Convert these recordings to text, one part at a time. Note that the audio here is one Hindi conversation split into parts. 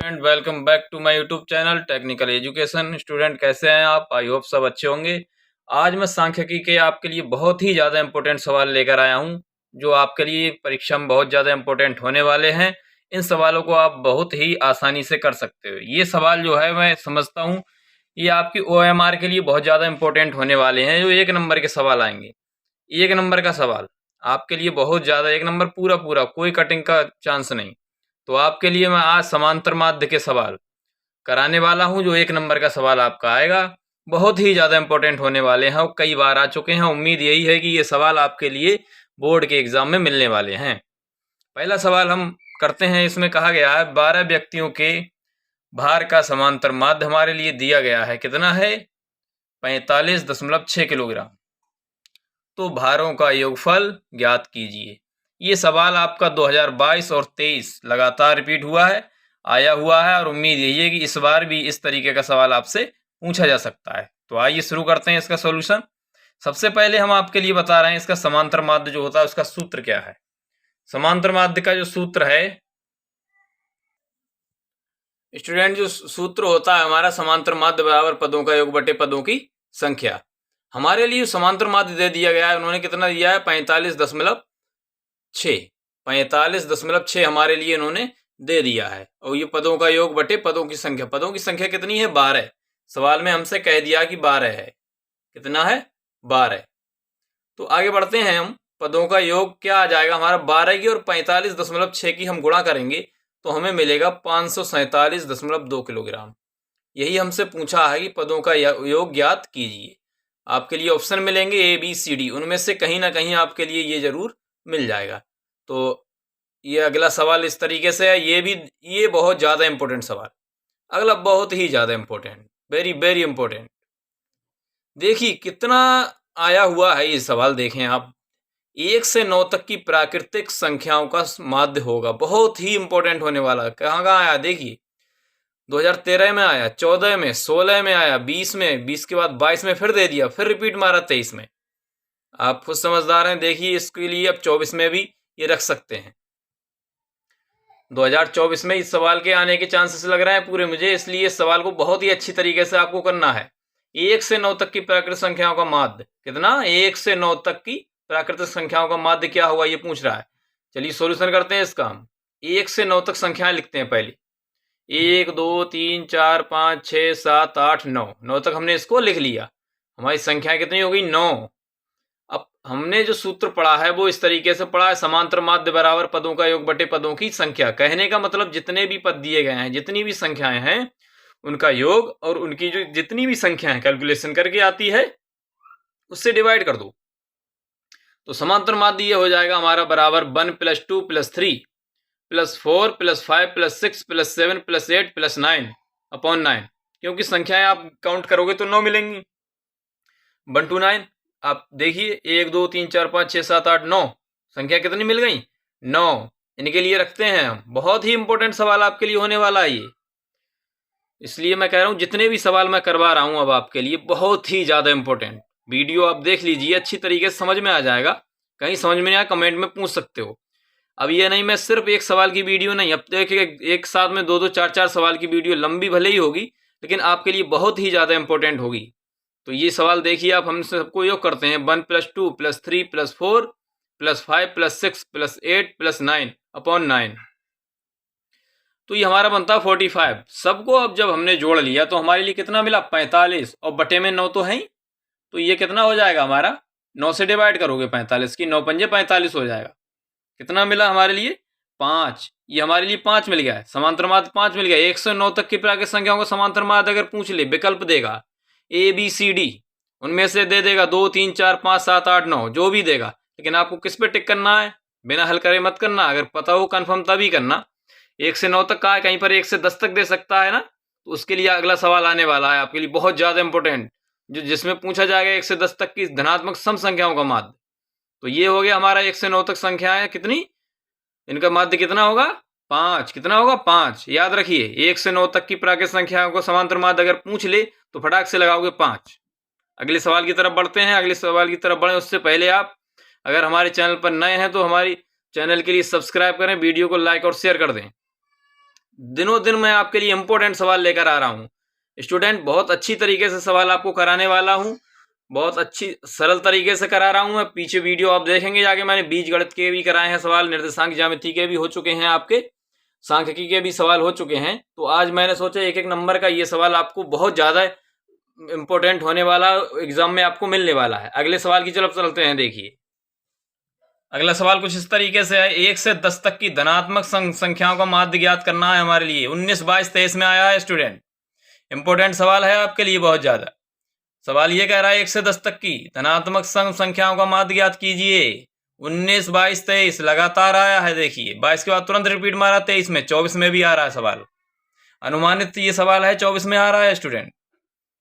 Student welcome back to my YouTube channel technical education. Student कैसे हैं आप? आई होप सब अच्छे होंगे। आज मैं सांख्यिकी के आपके लिए बहुत ही ज़्यादा इंपॉर्टेंट सवाल लेकर आया हूं, जो आपके लिए परीक्षा में बहुत ज़्यादा इंपॉर्टेंट होने वाले हैं। इन सवालों को आप बहुत ही आसानी से कर सकते हो। ये सवाल जो है मैं समझता हूँ ये आपकी OMR के लिए बहुत ज़्यादा इंपॉर्टेंट होने वाले हैं। जो 1 नंबर के सवाल आएंगे, 1 नंबर का सवाल आपके लिए बहुत ज़्यादा, 1 नंबर पूरा पूरा, कोई कटिंग का चांस नहीं। तो आपके लिए मैं आज समांतर माध्य के सवाल कराने वाला हूं। जो 1 नंबर का सवाल आपका आएगा बहुत ही ज़्यादा इंपॉर्टेंट होने वाले हैं और कई बार आ चुके हैं। उम्मीद यही है कि ये सवाल आपके लिए बोर्ड के एग्जाम में मिलने वाले हैं। पहला सवाल हम करते हैं। इसमें कहा गया है 12 व्यक्तियों के भार का समांतर माध्य हमारे लिए दिया गया है। कितना है? 45.6 किलोग्राम। तो भारों का योगफल ज्ञात कीजिए। ये सवाल आपका 2022 और 23 लगातार रिपीट हुआ है, आया हुआ है, और उम्मीद यही है कि इस बार भी इस तरीके का सवाल आपसे पूछा जा सकता है। तो आइए शुरू करते हैं इसका सॉल्यूशन। सबसे पहले हम आपके लिए बता रहे हैं इसका समांतर माध्य जो होता है उसका सूत्र क्या है। समांतर माध्य का जो सूत्र है स्टूडेंट, जो सूत्र होता है हमारा, समांतर माध्य बराबर पदों का योग बटे पदों की संख्या। हमारे लिए समांतर माध्य दे दिया गया है, उन्होंने कितना दिया है? 45.6। 45.6 हमारे लिए इन्होंने दे दिया है, और ये पदों का योग बटे पदों की संख्या। पदों की संख्या कितनी है? 12। सवाल में हमसे कह दिया कि 12 है। कितना है? 12। तो आगे बढ़ते हैं हम। पदों का योग क्या आ जाएगा हमारा? 12 की और 45.6 की हम गुणा करेंगे तो हमें मिलेगा 547.2 किलोग्राम। यही हमसे पूछा है कि पदों का योग ज्ञात कीजिए। आपके लिए ऑप्शन मिलेंगे ABCD, उनमें से कहीं ना कहीं आपके लिए ये जरूर मिल जाएगा। तो ये अगला सवाल इस तरीके से है। ये बहुत ज़्यादा इंपॉर्टेंट सवाल। अगला बहुत ही ज़्यादा इंपॉर्टेंट, वेरी वेरी इंपॉर्टेंट। देखिए कितना आया हुआ है ये सवाल। देखें आप, 1 से 9 तक की प्राकृतिक संख्याओं का माध्य होगा। बहुत ही इंपॉर्टेंट होने वाला है। कहाँ कहाँ आया? देखिए 2013 में आया, 14 में, 16 में आया, 20 में, 20 के बाद 22 में फिर दे दिया, फिर रिपीट मारा 23 में। आप खुद समझदार हैं। देखिए इसके लिए अब 24 में भी ये रख सकते हैं। 2024 में इस सवाल के आने के चांसेस लग रहे हैं पूरे मुझे, इसलिए इस सवाल को बहुत ही अच्छी तरीके से आपको करना है। 1 से 9 तक की प्राकृतिक संख्याओं का माध्य कितना? 1 से 9 तक की प्राकृतिक संख्याओं का माध्य क्या हुआ ये पूछ रहा है। चलिए सॉल्यूशन करते हैं इसका। हम 1 से 9 तक संख्याएं लिखते हैं पहले। 1 2 3 4 5 6 7 8 9। 9 तक हमने इसको लिख लिया। हमारी संख्या कितनी हो गई? 9। अब हमने जो सूत्र पढ़ा है वो इस तरीके से पढ़ा है, समांतर माध्य बराबर पदों का योग बटे पदों की संख्या। कहने का मतलब जितने भी पद दिए गए हैं, जितनी भी संख्याएं हैं, उनका योग और उनकी जो जितनी भी संख्याएं कैलकुलेशन करके आती है उससे डिवाइड कर दो। तो समांतर माध्य ये हो जाएगा हमारा बराबर 1 + 2 + 3 + 4 + 5 + 6 + 7 + 8 + 9/9। क्योंकि संख्याएं आप काउंट करोगे तो 9 मिलेंगी। 1 to 9 आप देखिए, 1 2 3 4 5 6 7 8 9 संख्या कितनी मिल गई? 9। इनके लिए रखते हैं हम। बहुत ही इंपॉर्टेंट सवाल आपके लिए होने वाला है ये, इसलिए मैं कह रहा हूं जितने भी सवाल मैं करवा रहा हूं अब आपके लिए बहुत ही ज्यादा इंपॉर्टेंट। वीडियो आप देख लीजिए, अच्छी तरीके से समझ में आ जाएगा। कहीं समझ में नहीं आया कमेंट में पूछ सकते हो। अब ये नहीं, मैं सिर्फ एक सवाल की वीडियो नहीं, अब देखिए एक साथ में 2 2 4 4 सवाल की वीडियो, लंबी भले ही होगी लेकिन आपके लिए बहुत ही ज्यादा इंपॉर्टेंट होगी। तो ये सवाल देखिए आप, हम सबको योग करते हैं 1 + 2 + 3 + 4 + 5 + 6 + 8 + 9/9। तो ये हमारा बनता है 45। सबको अब जब हमने जोड़ लिया तो हमारे लिए कितना मिला? 45, और बटे में 9 तो है ही। तो ये कितना हो जाएगा हमारा? 9 से डिवाइड करोगे 45 की, 9 पंजे 45 हो जाएगा। कितना मिला हमारे लिए? 5। ये हमारे लिए 5 मिल गया है। समांतर माध्य 5 मिल गया। 1 से 9 तक की प्राकृतिक संख्याओं का समांतर माध्य अगर पूछ ले, विकल्प देगा ABCD, उनमें से दे देगा 2 3 4 5 7 8 9, जो भी देगा। लेकिन आपको किस पे टिक करना है? बिना हल करे मत करना। अगर पता हो कंफर्म तभी करना। 1 से 9 तक कहा है, कहीं पर 1 से 10 तक दे सकता है ना, तो उसके लिए अगला सवाल आने वाला है आपके लिए बहुत ज्यादा इंपॉर्टेंट, जिसमें पूछा जाएगा 1 से 10 तक की धनात्मक सम संख्याओं का माध्य। तो ये हो गया हमारा 1 से 9 तक संख्याएं कितनी, इनका माध्य कितना होगा? 5। कितना होगा? 5। याद रखिए 1 से 9 तक की प्राकृतिक संख्याओं को समांतर माध्य अगर पूछ ले तो फटाक से लगाओगे 5। अगले सवाल की तरफ बढ़ते हैं। अगले सवाल की तरफ बढ़े उससे पहले आप अगर हमारे चैनल पर नए हैं तो हमारी चैनल के लिए सब्सक्राइब करें, वीडियो को लाइक और शेयर कर दें। दिनों दिन मैं आपके लिए इम्पोर्टेंट सवाल लेकर आ रहा हूँ स्टूडेंट। बहुत अच्छी तरीके से सवाल आपको कराने वाला हूँ, बहुत अच्छी सरल तरीके से करा रहा हूँ मैं। पीछे वीडियो आप देखेंगे जाके, मैंने बीजगणित के भी कराए हैं सवाल, निर्देशांक ज्यामिति के भी हो चुके हैं, आपके सांख्यिकी के भी सवाल हो चुके हैं। तो आज मैंने सोचा एक एक नंबर का ये सवाल आपको बहुत ज़्यादा इम्पोर्टेंट होने वाला, एग्जाम में आपको मिलने वाला है। अगले सवाल की तरफ चलते हैं। देखिए अगला सवाल कुछ इस तरीके से है, 1 से 10 तक की धनात्मक संख्याओं का माध्य ज्ञात करना है हमारे लिए। 19, 22, 23 में आया है स्टूडेंट, इंपॉर्टेंट सवाल है आपके लिए बहुत ज्यादा। सवाल ये कह रहा है 1 से 10 तक की धनात्मक संख्याओं का माध्य ज्ञात कीजिए। 19, 22, 23 लगातार आया है। देखिए 22 के बाद तुरंत रिपीट मारा 23 में, 24 में भी आ रहा है सवाल। अनुमानित ये सवाल है 24 में आ रहा है स्टूडेंट,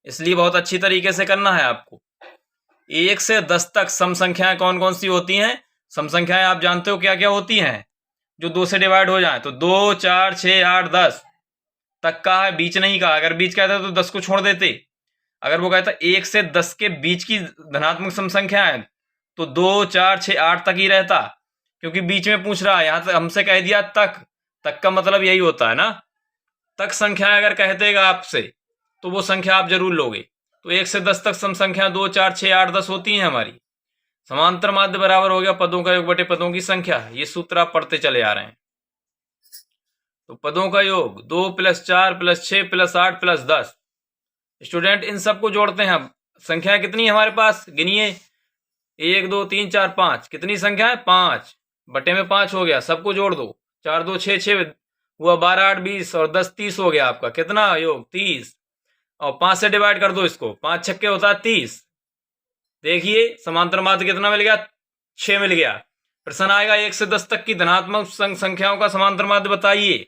इसलिए बहुत अच्छी तरीके से करना है आपको। 1 से 10 तक सम संख्याएं कौन कौन सी होती हैं? सम संख्याएं आप जानते हो क्या क्या होती हैं, जो 2 से डिवाइड हो जाए। तो 2, 4, 6, 8, 10 तक का है, बीच नहीं का। अगर बीच कहता तो 10 को छोड़ देते। अगर वो कहता 1 से 10 के बीच की धनात्मक सम संख्या है तो 2, 4, 6, 8 तक ही रहता, क्योंकि बीच में पूछ रहा है। यहां तक हमसे कह दिया तक का मतलब यही होता है ना, तक संख्या अगर कह देगा आपसे तो वो संख्या आप जरूर लोगे। तो 1 से 10 तक सम संख्या 2, 4, 6, 8, 10 होती हैं हमारी। समांतर माध्य बराबर हो गया पदों का योग बटे पदों की संख्या। ये सूत्र आप पढ़ते चले आ रहे हैं। तो पदों का योग 2 + 4 + 6 + 8 + 10। स्टूडेंट इन सबको जोड़ते हैं। अब संख्याएं कितनी है हमारे पास, गिनिए। 1, 2, 3, 4, 5। कितनी संख्या है? 5 बटे में 5 हो गया। सबको जोड़ दो। 4, 2, 6, 6 हुआ, 12, 8, 20 और 10, 30 हो गया आपका। कितना योग? 30। और 5 से डिवाइड कर दो इसको। 5 छक्के होता है 30। देखिए समांतर माध्य कितना मिल गया? 6 मिल गया। प्रश्न आएगा 1 से 10 तक की धनात्मक संख्याओं का समांतर माध्य बताइए।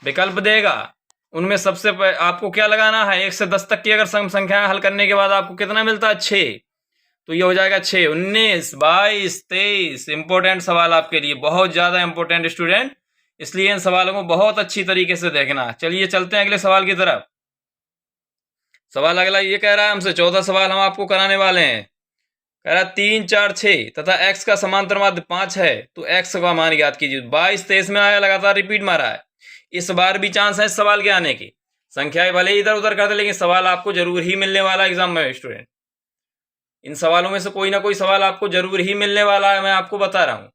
विकल्प देगा, उनमें सबसे आपको क्या लगाना है? 1 से 10 तक की अगर संख्याएं हल करने के बाद आपको कितना मिलता है? 6। तो ये हो जाएगा 6। 19, 22, 23 इंपॉर्टेंट सवाल आपके लिए, बहुत ज्यादा इंपॉर्टेंट स्टूडेंट, इसलिए इन सवालों को बहुत अच्छी तरीके से देखना। चलिए चलते हैं अगले सवाल की तरफ। सवाल अगला ये कह रहा है हमसे, 14 सवाल हम आपको कराने वाले हैं। कह रहा 3, 4, 6 तथा x का समांतर माध्य 5 है, तो x का मान ज्ञात कीजिए। 22, 23 में आया, लगातार रिपीट मारा है। इस बार भी चांस है इस सवाल के आने की। संख्याएं भले इधर उधर कर दे, लेकिन सवाल आपको जरूर ही मिलने वाला एग्जाम में स्टूडेंट। इन सवालों में से कोई ना कोई सवाल आपको जरूर ही मिलने वाला है, मैं आपको बता रहा हूं।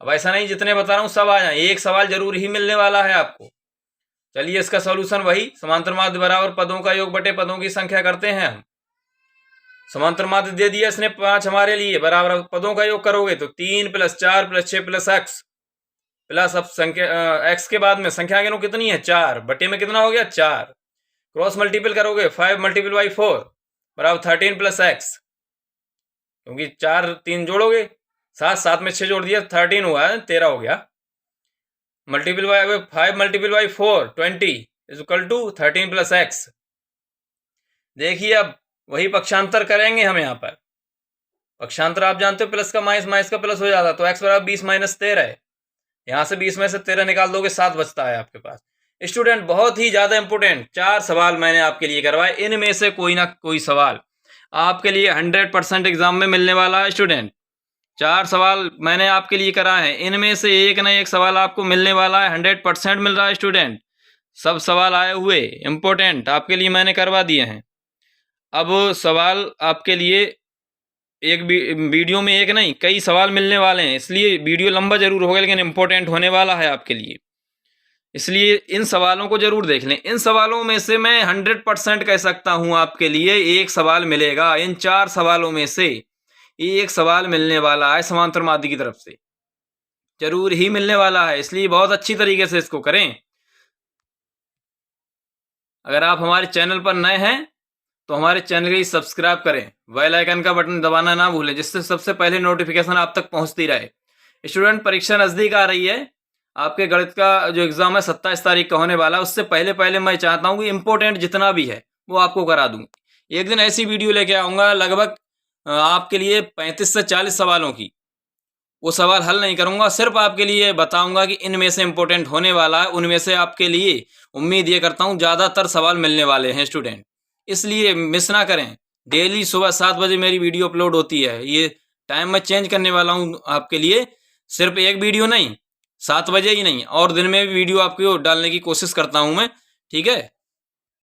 अब ऐसा नहीं जितने बता रहा हूं सब आ जाए, एक सवाल जरूर ही मिलने वाला है आपको। चलिए इसका सॉल्यूशन वही, समांतर माध्य बराबर पदों का योग बटे पदों की संख्या करते हैं हम। समांतर माध्य दे दिया इसने 5 हमारे लिए, बराबर पदों का योग करोगे तो 3 + 4 + 6 + x प्लस, अब संख्या x के बाद में संख्या गिनो कितनी है? 4 बटे में कितना हो गया? 4। क्रॉस मल्टीपल करोगे 5 × 4 बराबर 13 + x, क्योंकि 4 3 जोड़ोगे 7, 7 में 6 जोड़ दिया 13 हुआ है, 13 हो गया। Multiple bye 5 × 4 20 = 13 + x। देखिए अब वही पक्षांतर करेंगे हम। यहाँ पर पक्षांतर आप जानते हो, प्लस का माइनस का प्लस हो जाता, तो x बराबर 20 - 13 है। यहां से 20 में से 13 निकाल दोगे, 7 बचता है आपके पास। स्टूडेंट बहुत ही ज्यादा इंपोर्टेंट 4 सवाल मैंने आपके लिए करवाए, इनमें से कोई ना कोई सवाल आपके लिए 100% एग्जाम में मिलने वाला है स्टूडेंट। 4 सवाल मैंने आपके लिए कराए हैं, इनमें से एक ना एक सवाल आपको मिलने वाला है, 100% मिल रहा है स्टूडेंट। सब सवाल आए हुए इंपोर्टेंट आपके लिए मैंने करवा दिए हैं। अब सवाल आपके लिए एक वीडियो में एक नहीं कई सवाल मिलने वाले हैं, इसलिए वीडियो लंबा जरूर होगा, लेकिन इंपॉर्टेंट होने वाला है आपके लिए, इसलिए इन सवालों को जरूर देख लें। इन सवालों में से मैं 100% कह सकता हूं आपके लिए एक सवाल मिलेगा। इन 4 सवालों में से एक सवाल मिलने वाला है समांतर माध्य की तरफ से, जरूर ही मिलने वाला है, इसलिए बहुत अच्छी तरीके से इसको करें। अगर आप हमारे चैनल पर नए हैं तो हमारे चैनल को सब्सक्राइब करें, बेल आइकन का बटन दबाना ना भूलें, जिससे सबसे पहले नोटिफिकेशन आप तक पहुंचती रहे। स्टूडेंट परीक्षा नजदीक आ रही है, आपके गणित का जो एग्जाम है 27 तारीख का होने वाला है, उससे पहले मैं चाहता हूं कि इंपॉर्टेंट जितना भी है वो आपको करा दूं। एक दिन ऐसी वीडियो लेके आऊंगा लगभग आपके लिए 35 से 40 सवालों की। वो सवाल हल नहीं करूंगा, सिर्फ आपके लिए बताऊंगा कि इनमें से इंपॉर्टेंट होने वाला है, उनमें से आपके लिए उम्मीद ये करता हूं ज्यादातर सवाल मिलने वाले हैं स्टूडेंट, इसलिए मिस ना करें। डेली सुबह 7 बजे मेरी वीडियो अपलोड होती है। ये टाइम मैं चेंज करने वाला हूं आपके लिए, सिर्फ एक वीडियो नहीं, 7 बजे ही नहीं और दिन में भी वीडियो आपको डालने की कोशिश करता हूं मैं, ठीक है।